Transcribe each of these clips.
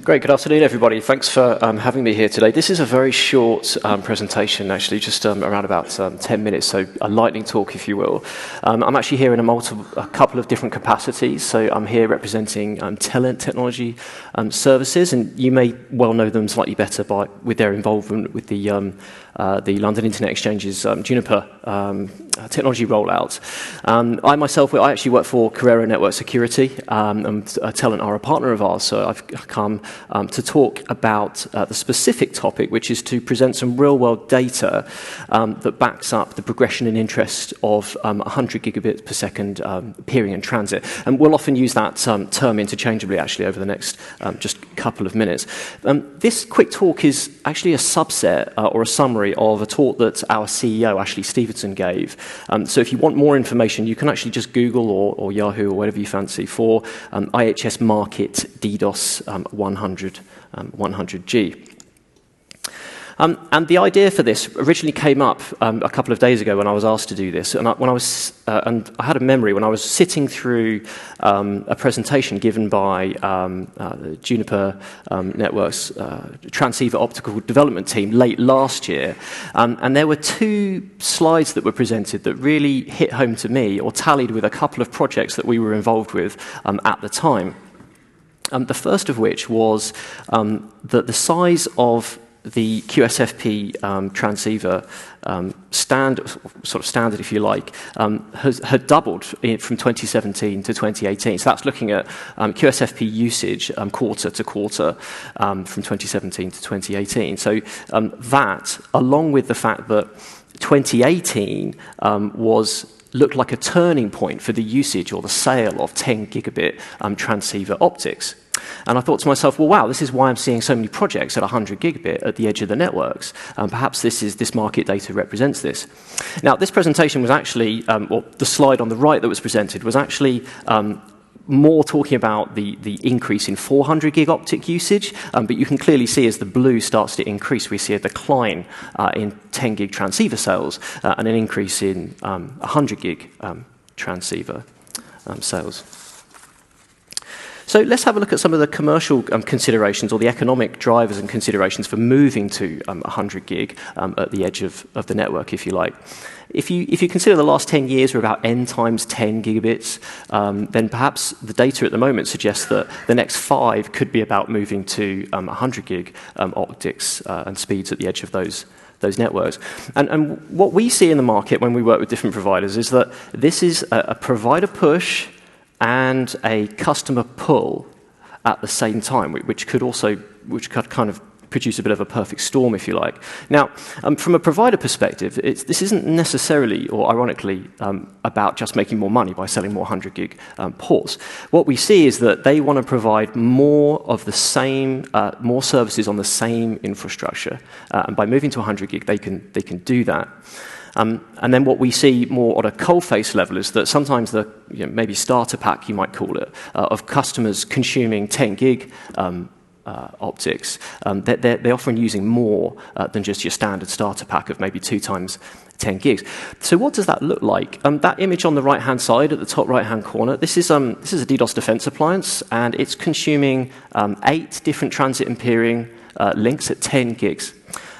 Great, good afternoon everybody. Thanks for having me here today. This is a very short presentation, actually, just around about 10 minutes, so a lightning talk, if you will. I'm actually here in a couple of different capacities, so I'm here representing Telent technology services, and you may well know them slightly better with their involvement with the London Internet Exchange's Juniper technology rollout. I myself, I actually work for Corero Network Security, and Telent are a partner of ours, so I've come to talk about the specific topic, which is to present some real-world data that backs up the progression in interest of 100 gigabits per second peering and transit. And we'll often use that term interchangeably, actually, over the next just couple of minutes. This quick talk is actually a subset or a summary of a talk that our CEO, Ashley Stevenson, gave. So if you want more information, you can actually just Google or Yahoo or whatever you fancy for IHS Markit DDoS 100G. And the idea for this originally came up a couple of days ago when I was asked to do this, and I had a memory when I was sitting through a presentation given by the Juniper Networks transceiver optical development team late last year, and there were two slides that were presented that really hit home to me, or tallied with a couple of projects that we were involved with at the time. The first of which was that the size of the QSFP transceiver standard, if you like, had doubled from 2017 to 2018. So that's looking at QSFP usage quarter to quarter from 2017 to 2018. So that, along with the fact that 2018 looked like a turning point for the usage or the sale of 10 gigabit transceiver optics. And I thought to myself, well, wow, this is why I'm seeing so many projects at 100 gigabit at the edge of the networks. Perhaps this market data represents this. Now, this presentation was actually, or the slide on the right that was presented was actually more talking about the increase in 400 gig optic usage, but you can clearly see as the blue starts to increase, we see a decline in 10 gig transceiver sales and an increase in 100 gig transceiver sales. So let's have a look at some of the commercial considerations or the economic drivers and considerations for moving to 100 gig at the edge of the network, if you like. If you consider the last 10 years were about n times 10 gigabits, then perhaps the data at the moment suggests that the next 5 could be about moving to 100 gig optics and speeds at the edge of those networks. And what we see in the market when we work with different providers is that this is a provider push and a customer pull at the same time, which could kind of produce a bit of a perfect storm, if you like. Now, from a provider perspective, this isn't necessarily, or ironically, about just making more money by selling more 100 gig ports. What we see is that they want to provide more of the same, more services on the same infrastructure, and by moving to 100 gig, they can do that. And then what we see more at a coalface level is that sometimes maybe starter pack, you might call it, of customers consuming 10 gig optics, they're often using more than just your standard starter pack of maybe 2 times 10 gigs. So what does that look like? That image on the right-hand side at the top right-hand corner, this is a DDoS defense appliance, and it's consuming 8 different transit and peering links at 10 gigs.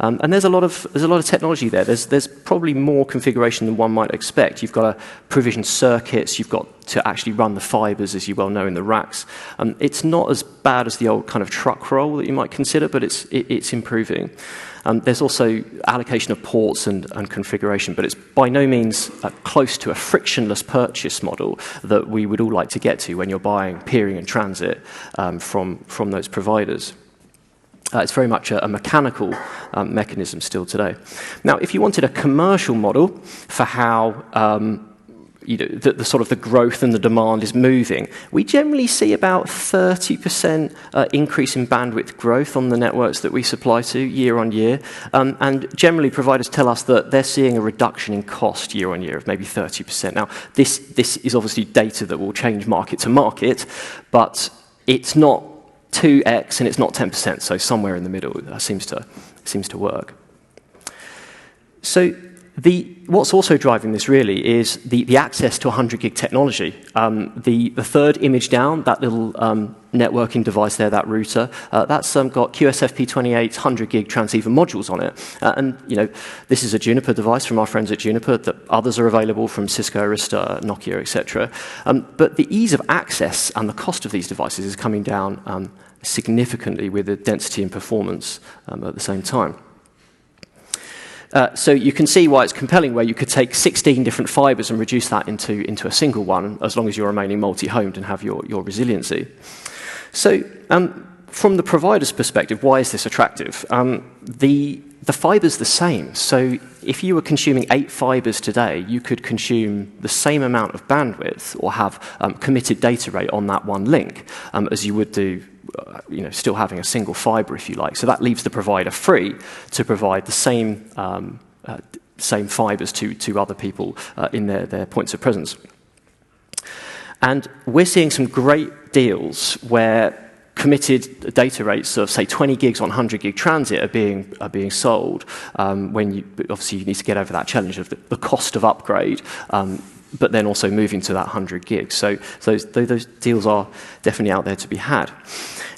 And there's a lot of technology there. There's probably more configuration than one might expect. You've got to provision circuits. You've got to actually run the fibers, as you well know, in the racks. It's not as bad as the old kind of truck roll that you might consider, but it's improving. There's also allocation of ports and configuration, but it's by no means close to a frictionless purchase model that we would all like to get to when you're buying peering and transit from those providers. It's very much a mechanical mechanism still today. Now, if you wanted a commercial model for how the sort of the growth and the demand is moving, we generally see about 30% increase in bandwidth growth on the networks that we supply to year on year. And generally, providers tell us that they're seeing a reduction in cost year on year of maybe 30%. Now, this is obviously data that will change market to market, but it's not 2x and it's not 10%, so somewhere in the middle seems to work. So What's also driving this really is the access to 100 gig technology. The third image down, that little networking device there, that router, that's got QSFP28 100 gig transceiver modules on it. And this is a Juniper device from our friends at Juniper. That others are available from Cisco, Arista, Nokia, etc. But the ease of access and the cost of these devices is coming down significantly with the density and performance at the same time. So you can see why it's compelling, where you could take 16 different fibers and reduce that into a single one, as long as you're remaining multi-homed and have your resiliency. So from the provider's perspective, why is this attractive? The fiber's the same. So if you were consuming 8 fibers today, you could consume the same amount of bandwidth or have committed data rate on that one link as you would do still having a single fiber, if you like. So that leaves the provider free to provide the same fibers to other people in their points of presence. And we're seeing some great deals where committed data rates of, say, 20 gigs on 100 gig transit are being sold when obviously you need to get over that challenge of the cost of upgrade, but then also moving to that 100 gigs. So those deals are definitely out there to be had.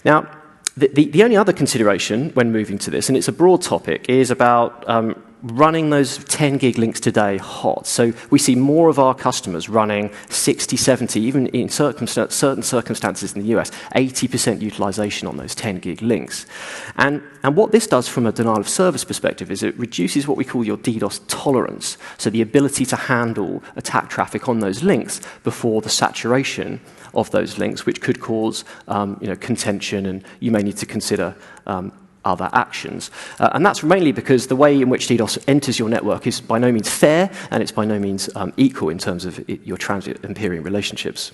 Now, the only other consideration when moving to this, and it's a broad topic, is about running those 10 gig links today hot. So we see more of our customers running 60, 70, even in certain circumstances in the US, 80% utilization on those 10 gig links. And what this does from a denial of service perspective is it reduces what we call your DDoS tolerance, so the ability to handle attack traffic on those links before the saturation of those links, which could cause contention, and you may need to consider other actions. And that's mainly because the way in which DDoS enters your network is by no means fair, and it's by no means equal in terms of your transit and peering relationships.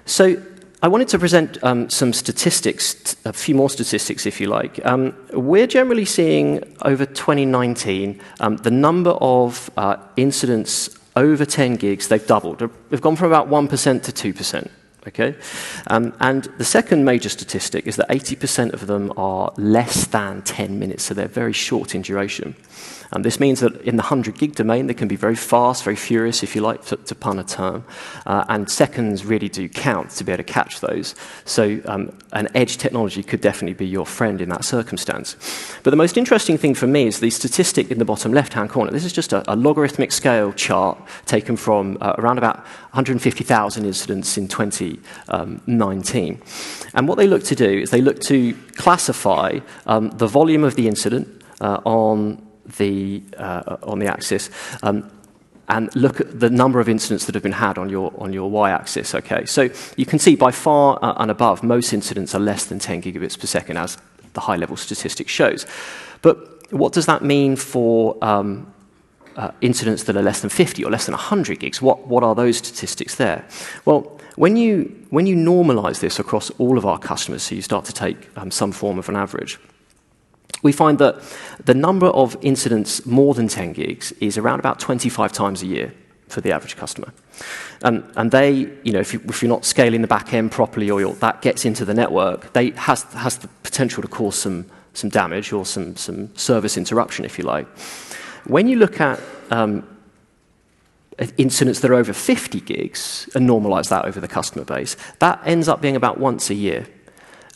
So I wanted to present some statistics, a few more statistics if you like. We're generally seeing over 2019 the number of incidents over 10 gigs, they've doubled. They've gone from about 1% to 2%. Okay? And the second major statistic is that 80% of them are less than 10 minutes, so they're very short in duration. This means that in the 100 gig domain, they can be very fast, very furious, if you like, to pun a term. And seconds really do count to be able to catch those. So an edge technology could definitely be your friend in that circumstance. But the most interesting thing for me is the statistic in the bottom left-hand corner. This is just a logarithmic scale chart taken from around about 150,000 incidents in 2019. And what they look to do is they look to classify the volume of the incident on the axis, and look at the number of incidents that have been had on your y-axis. Okay, so you can see by far and above, most incidents are less than 10 gigabits per second, as the high-level statistic shows. But what does that mean for incidents that are less than 50 or less than 100 gigs? What are those statistics there? Well, when you normalize this across all of our customers, so you start to take some form of an average, we find that the number of incidents more than 10 gigs is around about 25 times a year for the average customer. And they, if you're not scaling the back end properly, or that gets into the network, they has the potential to cause some damage or some service interruption, if you like. When you look at incidents that are over 50 gigs and normalize that over the customer base, that ends up being about once a year.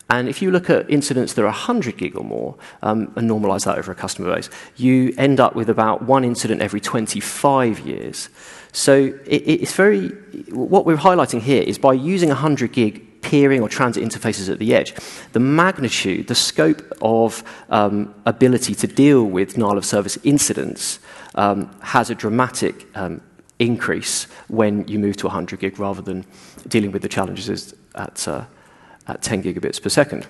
And if you look at incidents that are 100 gig or more and normalize that over a customer base, you end up with about one incident every 25 years. So it's very, what we're highlighting here is by using 100 gig peering or transit interfaces at the edge, the magnitude, the scope of ability to deal with denial of service incidents has a dramatic increase when you move to 100 gig rather than dealing with the challenges at 10 gigabits per second.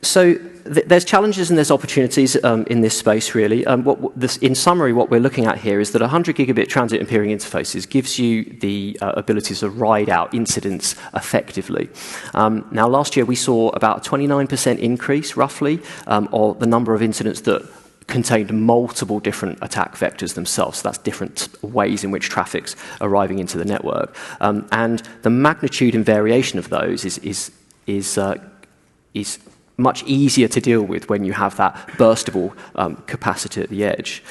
So there's challenges and there's opportunities in this space, really. In summary, what we're looking at here is that 100 gigabit transit and peering interfaces gives you the ability to ride out incidents effectively. Now, last year we saw about a 29% increase, roughly, of the number of incidents that contained multiple different attack vectors themselves. So that's different ways in which traffic's arriving into the network. And the magnitude and variation of those is is much easier to deal with when you have that burstable capacity at the edge.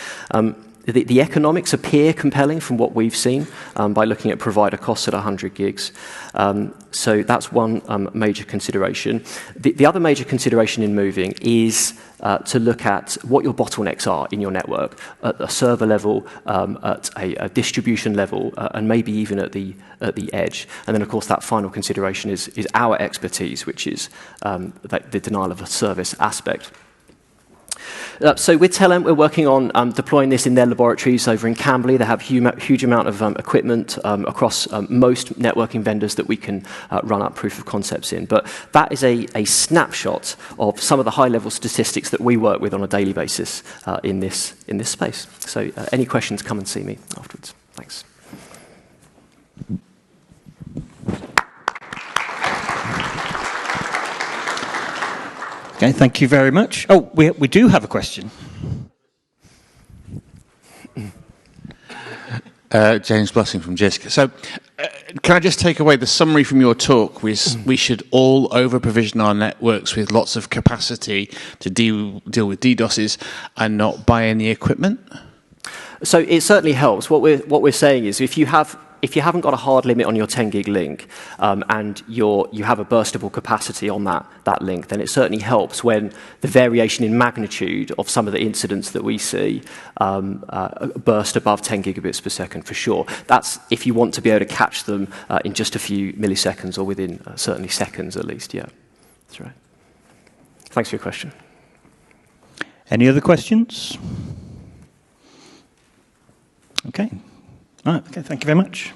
The economics appear compelling from what we've seen by looking at provider costs at 100 gigs. So that's one major consideration. The other major consideration in moving is to look at what your bottlenecks are in your network at a server level, at a distribution level, and maybe even at the edge. And then, of course, that final consideration is our expertise, which is the denial of a service aspect. So with Telent, we're working on deploying this in their laboratories over in Camberley. They have huge amount of equipment across most networking vendors that we can run up proof of concepts in. But that is a snapshot of some of the high-level statistics that we work with on a daily basis in this space. So any questions, come and see me afterwards. Thanks. Okay, thank you very much. Oh, we do have a question. James Blessing from JISC. So, can I just take away the summary from your talk? We should all over-provision our networks with lots of capacity to deal with DDoSes and not buy any equipment? So it certainly helps. What we're saying is if you haven't got a hard limit on your 10 gig link and you have a burstable capacity on that link, then it certainly helps when the variation in magnitude of some of the incidents that we see burst above 10 gigabits per second for sure. That's if you want to be able to catch them in just a few milliseconds or within certainly seconds at least, yeah. That's right. Thanks for your question. Any other questions? Okay. All right, okay, thank you very much.